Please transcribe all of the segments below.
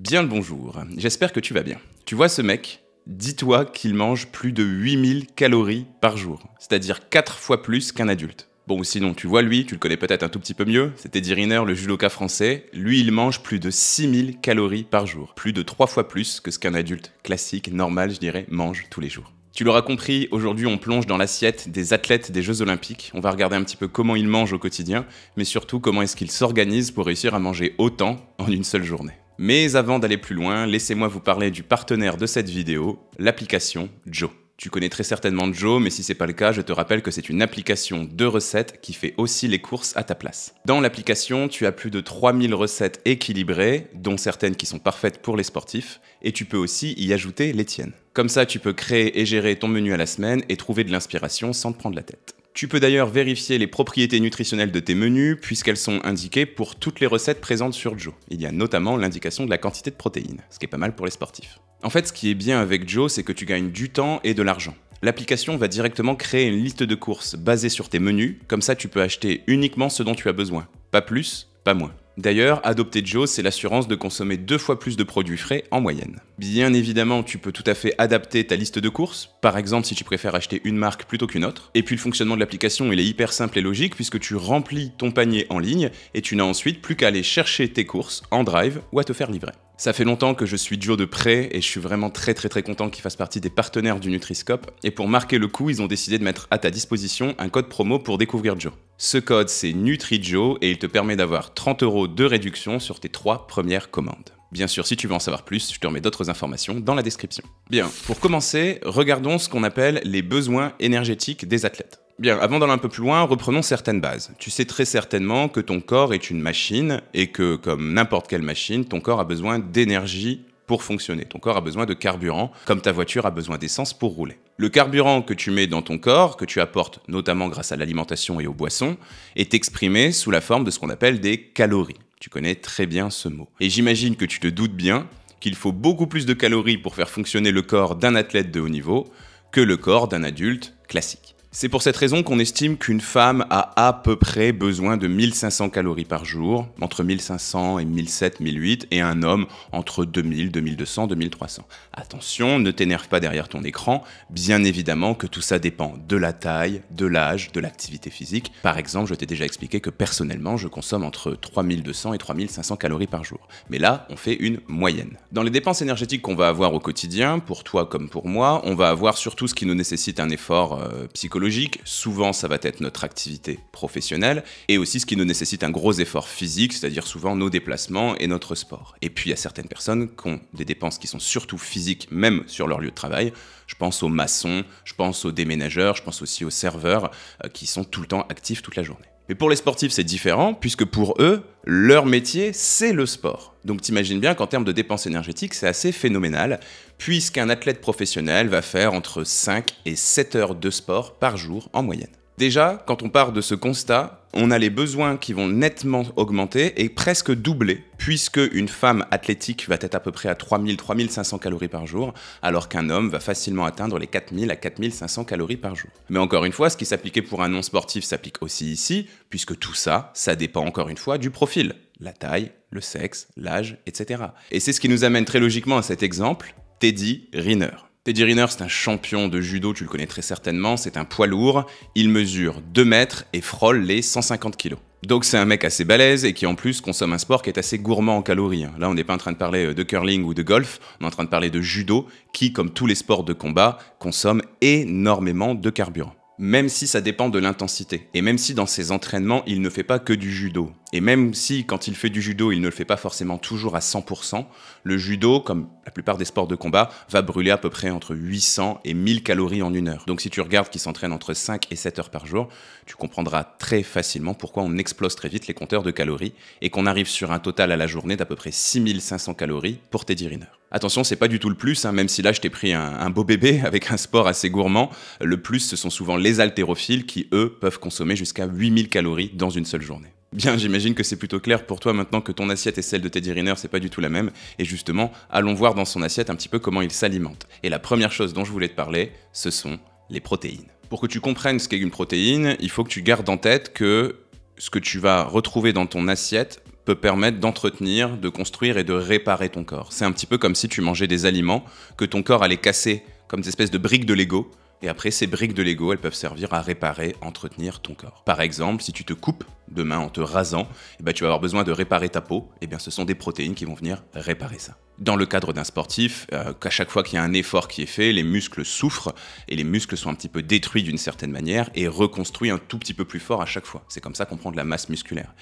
Bien le bonjour, j'espère que tu vas bien. Tu vois ce mec? Dis-toi qu'il mange plus de 8000 calories par jour, c'est-à-dire 4 fois plus qu'un adulte. Bon, sinon, tu vois lui, tu le connais peut-être un tout petit peu mieux, c'est Teddy Riner, le judoka français. Lui, il mange plus de 6000 calories par jour, plus de 3 fois plus que ce qu'un adulte classique, normal, je dirais, mange tous les jours. Tu l'auras compris, aujourd'hui on plonge dans l'assiette des athlètes des Jeux Olympiques. On va regarder un petit peu comment ils mangent au quotidien, mais surtout comment est-ce qu'ils s'organisent pour réussir à manger autant en une seule journée. Mais avant d'aller plus loin, laissez-moi vous parler du partenaire de cette vidéo, l'application Joe. Tu connais très certainement Joe, mais si c'est pas le cas, je te rappelle que c'est une application de recettes qui fait aussi les courses à ta place. Dans l'application, tu as plus de 3000 recettes équilibrées, dont certaines qui sont parfaites pour les sportifs, et tu peux aussi y ajouter les tiennes. Comme ça, tu peux créer et gérer ton menu à la semaine et trouver de l'inspiration sans te prendre la tête. Tu peux d'ailleurs vérifier les propriétés nutritionnelles de tes menus puisqu'elles sont indiquées pour toutes les recettes présentes sur Joe. Il y a notamment l'indication de la quantité de protéines, ce qui est pas mal pour les sportifs. En fait, ce qui est bien avec Joe, c'est que tu gagnes du temps et de l'argent. L'application va directement créer une liste de courses basée sur tes menus, comme ça tu peux acheter uniquement ce dont tu as besoin. Pas plus, pas moins. D'ailleurs, adopter Joe, c'est l'assurance de consommer 2 fois plus de produits frais en moyenne. Bien évidemment, tu peux tout à fait adapter ta liste de courses, par exemple si tu préfères acheter une marque plutôt qu'une autre. Et puis le fonctionnement de l'application, il est hyper simple et logique puisque tu remplis ton panier en ligne et tu n'as ensuite plus qu'à aller chercher tes courses en drive ou à te faire livrer. Ça fait longtemps que je suis Joe de près et je suis vraiment très content qu'il fasse partie des partenaires du Nutri-Scope. Et pour marquer le coup, ils ont décidé de mettre à ta disposition un code promo pour découvrir Joe. Ce code, c'est NutriJoe et il te permet d'avoir 30 € de réduction sur tes 3 premières commandes. Bien sûr, si tu veux en savoir plus, je te remets d'autres informations dans la description. Bien, pour commencer, regardons ce qu'on appelle les besoins énergétiques des athlètes. Bien, avant d'aller un peu plus loin, reprenons certaines bases. Tu sais très certainement que ton corps est une machine et que, comme n'importe quelle machine, ton corps a besoin d'énergie pour fonctionner. Ton corps a besoin de carburant, comme ta voiture a besoin d'essence pour rouler. Le carburant que tu mets dans ton corps, que tu apportes notamment grâce à l'alimentation et aux boissons, est exprimé sous la forme de ce qu'on appelle des calories. Tu connais très bien ce mot. Et j'imagine que tu te doutes bien qu'il faut beaucoup plus de calories pour faire fonctionner le corps d'un athlète de haut niveau que le corps d'un adulte classique. C'est pour cette raison qu'on estime qu'une femme a à peu près besoin de 1500 calories par jour, entre 1500 et 1700, 1008, et un homme entre 2000, 2200, 2300. Attention, ne t'énerve pas derrière ton écran, bien évidemment que tout ça dépend de la taille, de l'âge, de l'activité physique. Par exemple, je t'ai déjà expliqué que personnellement, je consomme entre 3200 et 3500 calories par jour. Mais là, on fait une moyenne. Dans les dépenses énergétiques qu'on va avoir au quotidien, pour toi comme pour moi, on va avoir surtout ce qui nous nécessite un effort psychologique. Souvent, ça va être notre activité professionnelle et aussi ce qui nous nécessite un gros effort physique, c'est-à-dire souvent nos déplacements et notre sport. Et puis, il y a certaines personnes qui ont des dépenses qui sont surtout physiques, même sur leur lieu de travail. Je pense aux maçons, je pense aux déménageurs, je pense aussi aux serveurs qui sont tout le temps actifs toute la journée. Mais pour les sportifs, c'est différent, puisque pour eux, leur métier, c'est le sport. Donc t'imagines bien qu'en termes de dépenses énergétiques, c'est assez phénoménal, puisqu'un athlète professionnel va faire entre 5 et 7 heures de sport par jour en moyenne. Déjà, quand on part de ce constat, on a les besoins qui vont nettement augmenter et presque doubler, puisque une femme athlétique va être à peu près à 3000-3500 calories par jour, alors qu'un homme va facilement atteindre les 4000 à 4500 calories par jour. Mais encore une fois, ce qui s'appliquait pour un non-sportif s'applique aussi ici, puisque tout ça, ça dépend encore une fois du profil, la taille, le sexe, l'âge, etc. Et c'est ce qui nous amène très logiquement à cet exemple, Teddy Riner. Teddy Riner, c'est un champion de judo, tu le connais très certainement, c'est un poids lourd, il mesure 2 mètres et frôle les 150 kilos. Donc c'est un mec assez balèze et qui en plus consomme un sport qui est assez gourmand en calories. Là on n'est pas en train de parler de curling ou de golf, on est en train de parler de judo qui, comme tous les sports de combat, consomme énormément de carburant. Même si ça dépend de l'intensité, et même si dans ses entraînements, il ne fait pas que du judo, et même si quand il fait du judo, il ne le fait pas forcément toujours à 100%, le judo, comme la plupart des sports de combat, va brûler à peu près entre 800 et 1000 calories en une heure. Donc si tu regardes qu'il s'entraîne entre 5 et 7 heures par jour, tu comprendras très facilement pourquoi on explose très vite les compteurs de calories, et qu'on arrive sur un total à la journée d'à peu près 6500 calories pour Teddy Riner. Attention, c'est pas du tout le plus, même si là je t'ai pris un beau bébé avec un sport assez gourmand. Le plus, ce sont souvent les haltérophiles qui, eux, peuvent consommer jusqu'à 8000 calories dans une seule journée. Bien, j'imagine que c'est plutôt clair pour toi maintenant que ton assiette et celle de Teddy Riner, c'est pas du tout la même. Et justement, allons voir dans son assiette un petit peu comment il s'alimente. Et la première chose dont je voulais te parler, ce sont les protéines. Pour que tu comprennes ce qu'est une protéine, il faut que tu gardes en tête que ce que tu vas retrouver dans ton assiette peut permettre d'entretenir, de construire et de réparer ton corps. C'est un petit peu comme si tu mangeais des aliments que ton corps allait casser comme des espèces de briques de Lego. Et après, ces briques de Lego, elles peuvent servir à réparer, entretenir ton corps. Par exemple, si tu te coupes demain en te rasant, tu vas avoir besoin de réparer ta peau. Ce sont des protéines qui vont venir réparer ça. Dans le cadre d'un sportif, qu'à chaque fois qu'il y a un effort qui est fait, les muscles souffrent et les muscles sont un petit peu détruits d'une certaine manière et reconstruits un tout petit peu plus fort à chaque fois. C'est comme ça qu'on prend de la masse musculaire.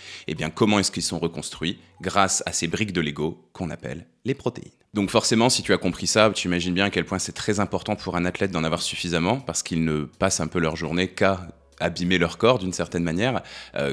Comment est-ce qu'ils sont reconstruits? Grâce à ces briques de Lego qu'on appelle les protéines. Donc forcément, si tu as compris ça, tu imagines bien à quel point c'est très important pour un athlète d'en avoir suffisamment parce qu'ils ne passent un peu leur journée qu'à abîmer leur corps d'une certaine manière,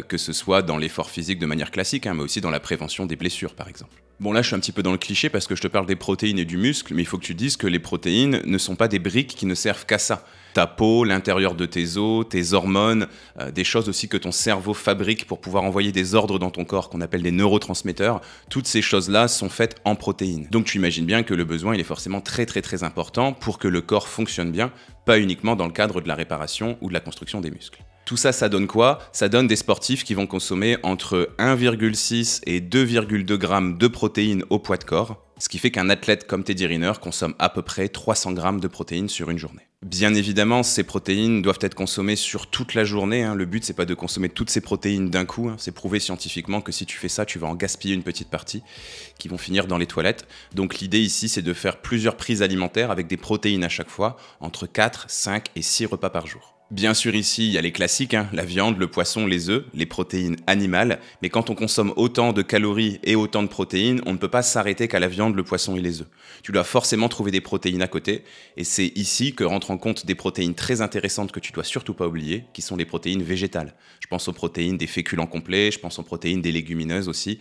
que ce soit dans l'effort physique de manière classique, mais aussi dans la prévention des blessures par exemple. Bon là je suis un petit peu dans le cliché parce que je te parle des protéines et du muscle, mais il faut que tu dises que les protéines ne sont pas des briques qui ne servent qu'à ça. Ta peau, l'intérieur de tes os, tes hormones, des choses aussi que ton cerveau fabrique pour pouvoir envoyer des ordres dans ton corps qu'on appelle des neurotransmetteurs, toutes ces choses-là sont faites en protéines. Donc tu imagines bien que le besoin il est forcément très important pour que le corps fonctionne bien, pas uniquement dans le cadre de la réparation ou de la construction des muscles. Tout ça, ça donne quoi? Ça donne des sportifs qui vont consommer entre 1,6 et 2,2 grammes de protéines au poids de corps, ce qui fait qu'un athlète comme Teddy Riner consomme à peu près 300 grammes de protéines sur une journée. Bien évidemment, ces protéines doivent être consommées sur toute la journée. Le but, c'est pas de consommer toutes ces protéines d'un coup. C'est prouvé scientifiquement que si tu fais ça, tu vas en gaspiller une petite partie qui vont finir dans les toilettes. Donc l'idée ici, c'est de faire plusieurs prises alimentaires avec des protéines à chaque fois, entre 4, 5 et 6 repas par jour. Bien sûr, ici, il y a les classiques, la viande, le poisson, les œufs, les protéines animales. Mais quand on consomme autant de calories et autant de protéines, on ne peut pas s'arrêter qu'à la viande, le poisson et les œufs. Tu dois forcément trouver des protéines à côté. Et c'est ici que rentrent en compte des protéines très intéressantes que tu dois surtout pas oublier, qui sont les protéines végétales. Je pense aux protéines des féculents complets, je pense aux protéines des légumineuses aussi,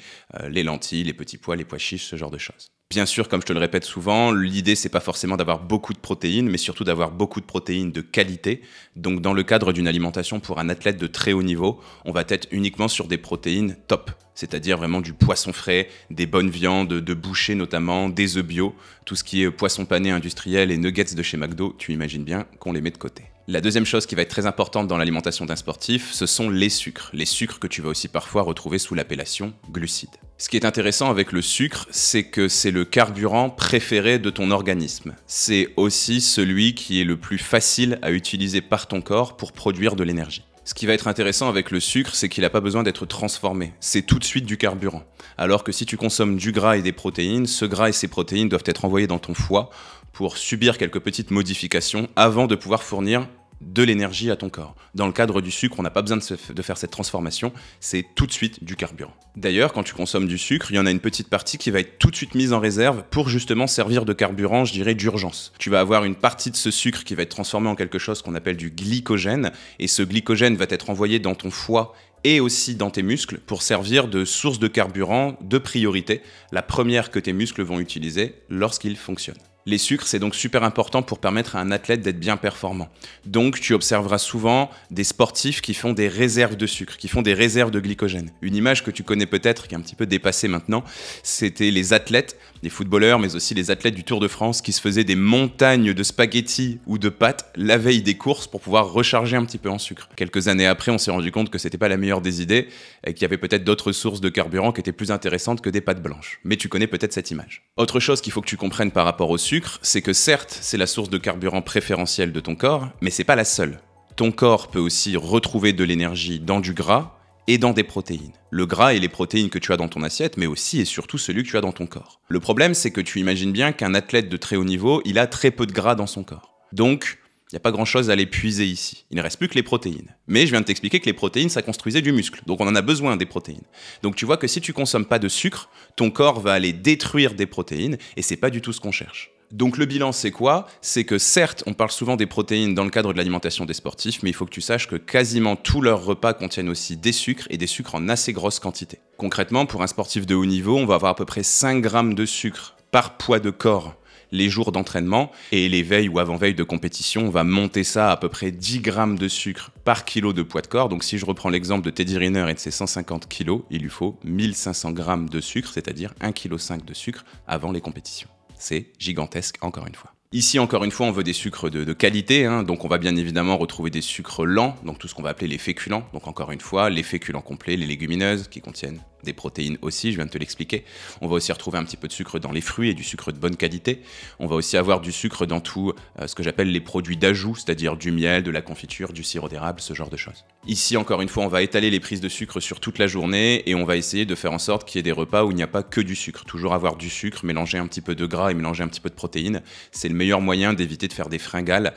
les lentilles, les petits pois, les pois chiches, ce genre de choses. Bien sûr, comme je te le répète souvent, l'idée c'est pas forcément d'avoir beaucoup de protéines, mais surtout d'avoir beaucoup de protéines de qualité. Donc dans le cadre d'une alimentation pour un athlète de très haut niveau, on va être uniquement sur des protéines top, c'est-à-dire vraiment du poisson frais, des bonnes viandes, de boucher notamment, des œufs bio, tout ce qui est poisson pané industriel et nuggets de chez McDo, tu imagines bien qu'on les met de côté. La deuxième chose qui va être très importante dans l'alimentation d'un sportif, ce sont les sucres que tu vas aussi parfois retrouver sous l'appellation glucides. Ce qui est intéressant avec le sucre, c'est que c'est le carburant préféré de ton organisme. C'est aussi celui qui est le plus facile à utiliser par ton corps pour produire de l'énergie. Ce qui va être intéressant avec le sucre, c'est qu'il n'a pas besoin d'être transformé. C'est tout de suite du carburant. Alors que si tu consommes du gras et des protéines, ce gras et ces protéines doivent être envoyés dans ton foie pour subir quelques petites modifications avant de pouvoir fournir de l'énergie à ton corps. Dans le cadre du sucre, on n'a pas besoin de faire cette transformation, c'est tout de suite du carburant. D'ailleurs, quand tu consommes du sucre, il y en a une petite partie qui va être tout de suite mise en réserve pour justement servir de carburant, je dirais, d'urgence. Tu vas avoir une partie de ce sucre qui va être transformée en quelque chose qu'on appelle du glycogène, et ce glycogène va être envoyé dans ton foie et aussi dans tes muscles pour servir de source de carburant de priorité, la première que tes muscles vont utiliser lorsqu'ils fonctionnent. Les sucres, c'est donc super important pour permettre à un athlète d'être bien performant. Donc, tu observeras souvent des sportifs qui font des réserves de sucre, qui font des réserves de glycogène. Une image que tu connais peut-être, qui est un petit peu dépassée maintenant, c'était les athlètes, les footballeurs, mais aussi les athlètes du Tour de France qui se faisaient des montagnes de spaghettis ou de pâtes la veille des courses pour pouvoir recharger un petit peu en sucre. Quelques années après, on s'est rendu compte que c'était pas la meilleure des idées et qu'il y avait peut-être d'autres sources de carburant qui étaient plus intéressantes que des pâtes blanches. Mais tu connais peut-être cette image. Autre chose qu'il faut que tu comprennes par rapport au sucre, c'est que certes, c'est la source de carburant préférentielle de ton corps, mais c'est pas la seule. Ton corps peut aussi retrouver de l'énergie dans du gras et dans des protéines. Le gras et les protéines que tu as dans ton assiette, mais aussi et surtout celui que tu as dans ton corps. Le problème, c'est que tu imagines bien qu'un athlète de très haut niveau, il a très peu de gras dans son corps. Donc, il n'y a pas grand-chose à les puiser ici. Il ne reste plus que les protéines. Mais je viens de t'expliquer que les protéines, ça construisait du muscle. Donc on en a besoin des protéines. Donc tu vois que si tu consommes pas de sucre, ton corps va aller détruire des protéines et c'est pas du tout ce qu'on cherche. Donc le bilan, c'est quoi? C'est que certes, on parle souvent des protéines dans le cadre de l'alimentation des sportifs, mais il faut que tu saches que quasiment tous leurs repas contiennent aussi des sucres et des sucres en assez grosse quantité. Concrètement, pour un sportif de haut niveau, on va avoir à peu près 5 grammes de sucre par poids de corps les jours d'entraînement, et les veilles ou avant-veilles de compétition, on va monter ça à peu près 10 grammes de sucre par kilo de poids de corps. Donc si je reprends l'exemple de Teddy Riner et de ses 150 kilos, il lui faut 1500 grammes de sucre, c'est-à-dire 1,5 kg de sucre avant les compétitions. C'est gigantesque, encore une fois. Ici, encore une fois, on veut des sucres de qualité, donc on va bien évidemment retrouver des sucres lents, donc tout ce qu'on va appeler les féculents. Donc encore une fois, les féculents complets, les légumineuses qui contiennent des protéines aussi, je viens de te l'expliquer. On va aussi retrouver un petit peu de sucre dans les fruits et du sucre de bonne qualité. On va aussi avoir du sucre dans tout ce que j'appelle les produits d'ajout, c'est-à-dire du miel, de la confiture, du sirop d'érable, ce genre de choses. Ici, encore une fois, on va étaler les prises de sucre sur toute la journée et on va essayer de faire en sorte qu'il y ait des repas où il n'y a pas que du sucre. Toujours avoir du sucre, mélanger un petit peu de gras et mélanger un petit peu de protéines. C'est le meilleur moyen d'éviter de faire des fringales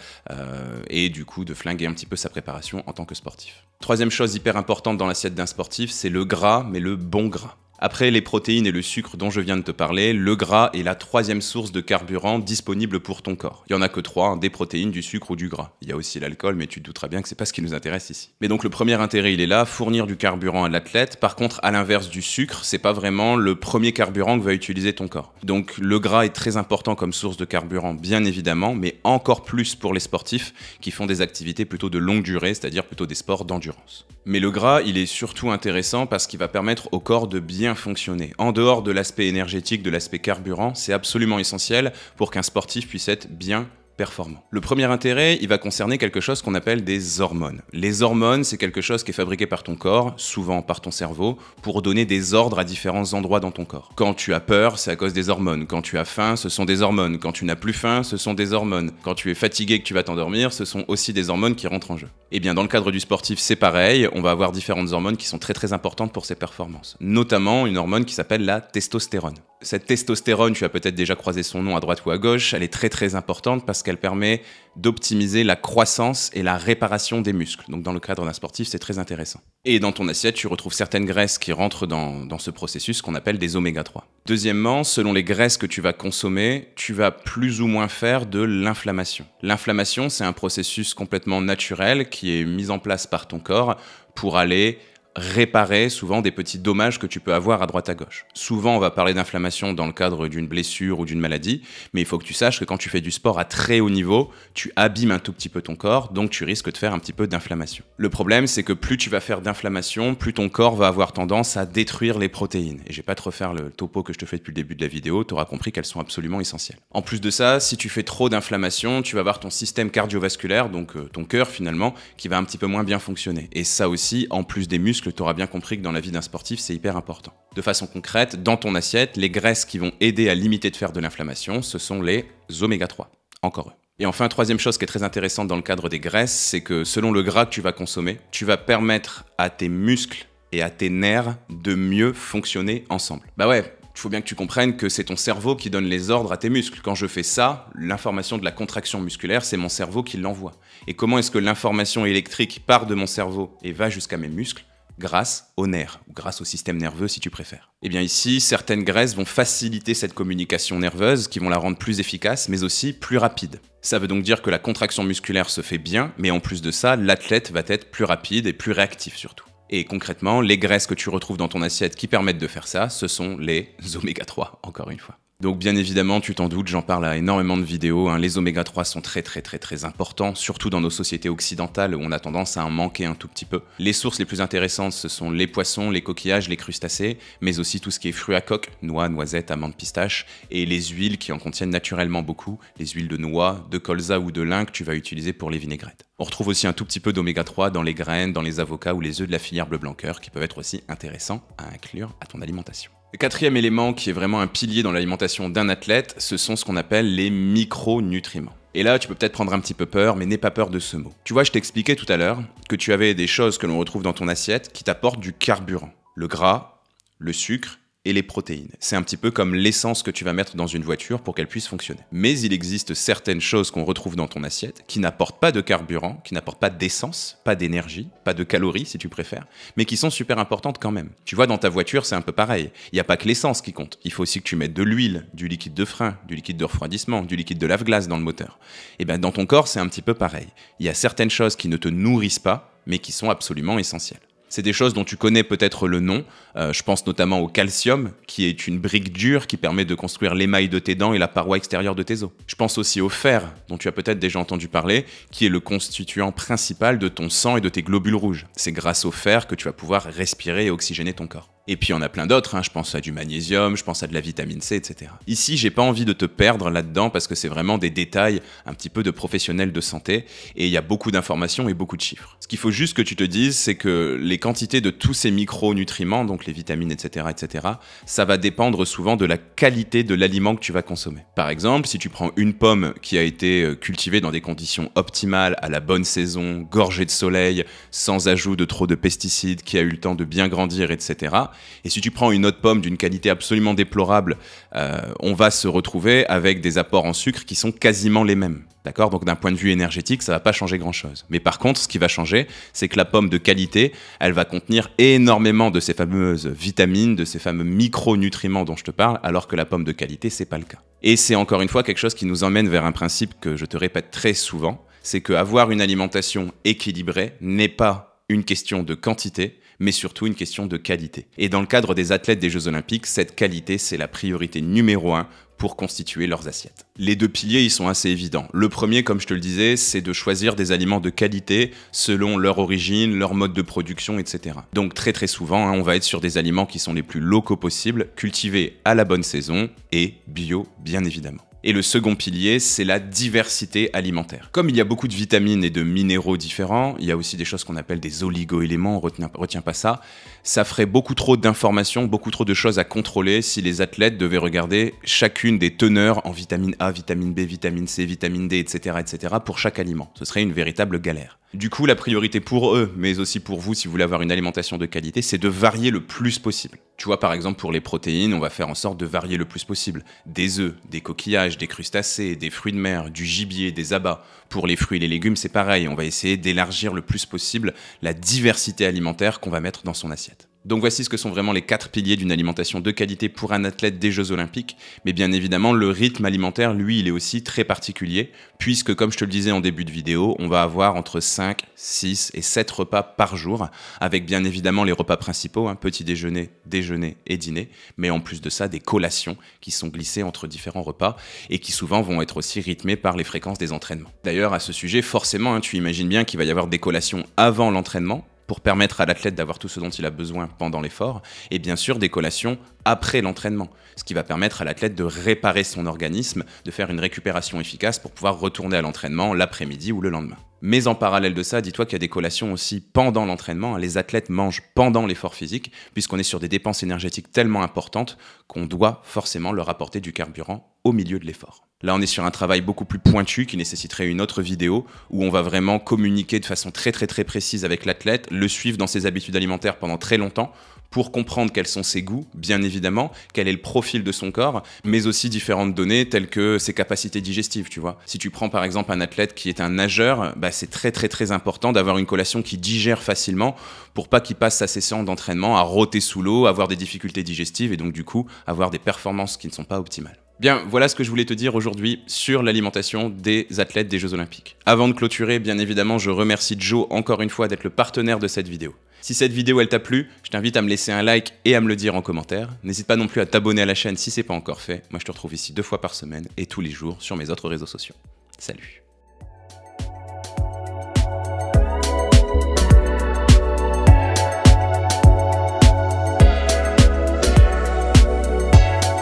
et du coup de flinguer un petit peu sa préparation en tant que sportif. Troisième chose hyper importante dans l'assiette d'un sportif, c'est le gras, mais le bon gras. Après les protéines et le sucre dont je viens de te parler, le gras est la troisième source de carburant disponible pour ton corps. Il n'y en a que trois, des protéines, du sucre ou du gras. Il y a aussi l'alcool, mais tu te douteras bien que c'est pas ce qui nous intéresse ici. Mais donc le premier intérêt, il est là, fournir du carburant à l'athlète. Par contre, à l'inverse du sucre, c'est pas vraiment le premier carburant que va utiliser ton corps. Donc le gras est très important comme source de carburant, bien évidemment, mais encore plus pour les sportifs qui font des activités plutôt de longue durée, c'est-à-dire plutôt des sports d'endurance. Mais le gras, il est surtout intéressant parce qu'il va permettre au corps de bien fonctionner. En dehors de l'aspect énergétique, de l'aspect carburant, c'est absolument essentiel pour qu'un sportif puisse être bien performant. Le premier intérêt, il va concerner quelque chose qu'on appelle des hormones. Les hormones, c'est quelque chose qui est fabriqué par ton corps, souvent par ton cerveau, pour donner des ordres à différents endroits dans ton corps. Quand tu as peur, c'est à cause des hormones. Quand tu as faim, ce sont des hormones. Quand tu n'as plus faim, ce sont des hormones. Quand tu es fatigué et que tu vas t'endormir, ce sont aussi des hormones qui rentrent en jeu. Et bien, dans le cadre du sportif, c'est pareil. On va avoir différentes hormones qui sont très importantes pour ses performances. Notamment une hormone qui s'appelle la testostérone. Cette testostérone, tu as peut-être déjà croisé son nom à droite ou à gauche, elle est très importante parce qu'elle permet d'optimiser la croissance et la réparation des muscles. Donc dans le cadre d'un sportif, c'est très intéressant. Et dans ton assiette, tu retrouves certaines graisses qui rentrent dans ce processus qu'on appelle des oméga 3. Deuxièmement, selon les graisses que tu vas consommer, tu vas plus ou moins faire de l'inflammation. L'inflammation, c'est un processus complètement naturel qui est mis en place par ton corps pour aller réparer souvent des petits dommages que tu peux avoir à droite à gauche. Souvent, on va parler d'inflammation dans le cadre d'une blessure ou d'une maladie, mais il faut que tu saches que quand tu fais du sport à très haut niveau, tu abîmes un tout petit peu ton corps, donc tu risques de faire un petit peu d'inflammation. Le problème, c'est que plus tu vas faire d'inflammation, plus ton corps va avoir tendance à détruire les protéines. Et je vais pas te refaire le topo que je te fais depuis le début de la vidéo, tu auras compris qu'elles sont absolument essentielles. En plus de ça, si tu fais trop d'inflammation, tu vas avoir ton système cardiovasculaire, donc ton cœur finalement, qui va un petit peu moins bien fonctionner. Et ça aussi, en plus des muscles, tu auras bien compris que dans la vie d'un sportif, c'est hyper important. De façon concrète, dans ton assiette, les graisses qui vont aider à limiter de faire de l'inflammation, ce sont les oméga 3. Encore eux. Et enfin, troisième chose qui est très intéressante dans le cadre des graisses, c'est que selon le gras que tu vas consommer, tu vas permettre à tes muscles et à tes nerfs de mieux fonctionner ensemble. Bah ouais, il faut bien que tu comprennes que c'est ton cerveau qui donne les ordres à tes muscles. Quand je fais ça, l'information de la contraction musculaire, c'est mon cerveau qui l'envoie. Et comment est-ce que l'information électrique part de mon cerveau et va jusqu'à mes muscles ? Grâce aux nerfs, ou grâce au système nerveux si tu préfères. Et bien ici, certaines graisses vont faciliter cette communication nerveuse, qui vont la rendre plus efficace, mais aussi plus rapide. Ça veut donc dire que la contraction musculaire se fait bien, mais en plus de ça, l'athlète va être plus rapide et plus réactif surtout. Et concrètement, les graisses que tu retrouves dans ton assiette qui permettent de faire ça, ce sont les oméga 3, encore une fois. Donc bien évidemment, tu t'en doutes, j'en parle à énormément de vidéos, les oméga 3 sont très importants, surtout dans nos sociétés occidentales où on a tendance à en manquer un tout petit peu. Les sources les plus intéressantes, ce sont les poissons, les coquillages, les crustacés, mais aussi tout ce qui est fruits à coque, noix, noisettes, amandes, pistaches, et les huiles qui en contiennent naturellement beaucoup, les huiles de noix, de colza ou de lin que tu vas utiliser pour les vinaigrettes. On retrouve aussi un tout petit peu d'oméga 3 dans les graines, dans les avocats ou les œufs de la filière bleu blanc cœur qui peuvent être aussi intéressants à inclure à ton alimentation. Le quatrième élément qui est vraiment un pilier dans l'alimentation d'un athlète, ce sont ce qu'on appelle les micronutriments. Et là, tu peux peut-être prendre un petit peu peur, mais n'aie pas peur de ce mot. Tu vois, je t'expliquais tout à l'heure que tu avais des choses que l'on retrouve dans ton assiette qui t'apportent du carburant. Le gras, le sucre et les protéines. C'est un petit peu comme l'essence que tu vas mettre dans une voiture pour qu'elle puisse fonctionner. Mais il existe certaines choses qu'on retrouve dans ton assiette qui n'apportent pas de carburant, qui n'apportent pas d'essence, pas d'énergie, pas de calories si tu préfères, mais qui sont super importantes quand même. Tu vois, dans ta voiture, c'est un peu pareil. Il n'y a pas que l'essence qui compte. Il faut aussi que tu mettes de l'huile, du liquide de frein, du liquide de refroidissement, du liquide de lave-glace dans le moteur. Et bien dans ton corps, c'est un petit peu pareil. Il y a certaines choses qui ne te nourrissent pas, mais qui sont absolument essentielles. C'est des choses dont tu connais peut-être le nom. Je pense notamment au calcium, qui est une brique dure qui permet de construire l'émail de tes dents et la paroi extérieure de tes os. Je pense aussi au fer, dont tu as peut-être déjà entendu parler, qui est le constituant principal de ton sang et de tes globules rouges. C'est grâce au fer que tu vas pouvoir respirer et oxygéner ton corps. Et puis il y en a plein d'autres, hein. Je pense à du magnésium, je pense à de la vitamine C, etc. Ici, j'ai pas envie de te perdre là-dedans parce que c'est vraiment des détails un petit peu de professionnels de santé et il y a beaucoup d'informations et beaucoup de chiffres. Ce qu'il faut juste que tu te dises, c'est que les quantités de tous ces micronutriments, donc les vitamines, etc., ça va dépendre souvent de la qualité de l'aliment que tu vas consommer. Par exemple, si tu prends une pomme qui a été cultivée dans des conditions optimales, à la bonne saison, gorgée de soleil, sans ajout de trop de pesticides, qui a eu le temps de bien grandir, etc. Et si tu prends une autre pomme d'une qualité absolument déplorable, on va se retrouver avec des apports en sucre qui sont quasiment les mêmes. D'accord? Donc d'un point de vue énergétique, ça va pas changer grand-chose. Mais par contre, ce qui va changer, c'est que la pomme de qualité, elle va contenir énormément de ces fameuses vitamines, de ces fameux micronutriments dont je te parle, alors que la pomme de qualité, c'est pas le cas. Et c'est encore une fois quelque chose qui nous emmène vers un principe que je te répète très souvent, c'est qu'avoir une alimentation équilibrée n'est pas une question de quantité, mais surtout une question de qualité. Et dans le cadre des athlètes des Jeux Olympiques, cette qualité, c'est la priorité numéro 1 pour constituer leurs assiettes. Les deux piliers, ils sont assez évidents. Le premier, comme je te le disais, c'est de choisir des aliments de qualité selon leur origine, leur mode de production, etc. Donc très souvent, on va être sur des aliments qui sont les plus locaux possibles, cultivés à la bonne saison et bio, bien évidemment. Et le second pilier, c'est la diversité alimentaire. Comme il y a beaucoup de vitamines et de minéraux différents, il y a aussi des choses qu'on appelle des oligo-éléments, on retient pas ça. Ça ferait beaucoup trop d'informations, beaucoup trop de choses à contrôler si les athlètes devaient regarder chacune des teneurs en vitamine A, vitamine B, vitamine C, vitamine D, etc. pour chaque aliment. Ce serait une véritable galère. Du coup, la priorité pour eux, mais aussi pour vous si vous voulez avoir une alimentation de qualité, c'est de varier le plus possible. Tu vois, par exemple, pour les protéines, on va faire en sorte de varier le plus possible. Des œufs, des coquillages, des crustacés, des fruits de mer, du gibier, des abats. Pour les fruits et les légumes, c'est pareil. On va essayer d'élargir le plus possible la diversité alimentaire qu'on va mettre dans son assiette. Donc voici ce que sont vraiment les 4 piliers d'une alimentation de qualité pour un athlète des Jeux Olympiques. Mais bien évidemment, le rythme alimentaire, lui, il est aussi très particulier, puisque comme je te le disais en début de vidéo, on va avoir entre 5, 6 et 7 repas par jour, avec bien évidemment les repas principaux, petit déjeuner, déjeuner et dîner, mais en plus de ça, des collations qui sont glissées entre différents repas et qui souvent vont être aussi rythmées par les fréquences des entraînements. D'ailleurs, à ce sujet, forcément, tu imagines bien qu'il va y avoir des collations avant l'entraînement, pour permettre à l'athlète d'avoir tout ce dont il a besoin pendant l'effort, et bien sûr des collations après l'entraînement, ce qui va permettre à l'athlète de réparer son organisme, de faire une récupération efficace pour pouvoir retourner à l'entraînement l'après-midi ou le lendemain. Mais en parallèle de ça, dis-toi qu'il y a des collations aussi pendant l'entraînement. Les athlètes mangent pendant l'effort physique, puisqu'on est sur des dépenses énergétiques tellement importantes qu'on doit forcément leur apporter du carburant au milieu de l'effort. Là, on est sur un travail beaucoup plus pointu qui nécessiterait une autre vidéo où on va vraiment communiquer de façon très précise avec l'athlète, le suivre dans ses habitudes alimentaires pendant très longtemps pour comprendre quels sont ses goûts, bien évidemment, quel est le profil de son corps, mais aussi différentes données telles que ses capacités digestives, tu vois. Si tu prends par exemple un athlète qui est un nageur, c'est très important d'avoir une collation qui digère facilement pour pas qu'il passe sa session d'entraînement à rôter sous l'eau, avoir des difficultés digestives et donc du coup avoir des performances qui ne sont pas optimales. Bien, voilà ce que je voulais te dire aujourd'hui sur l'alimentation des athlètes des Jeux Olympiques. Avant de clôturer, bien évidemment, je remercie Joe encore une fois d'être le partenaire de cette vidéo. Si cette vidéo elle t'a plu, je t'invite à me laisser un like et à me le dire en commentaire. N'hésite pas non plus à t'abonner à la chaîne si c'est pas encore fait. Moi je te retrouve ici 2 fois par semaine et tous les jours sur mes autres réseaux sociaux. Salut!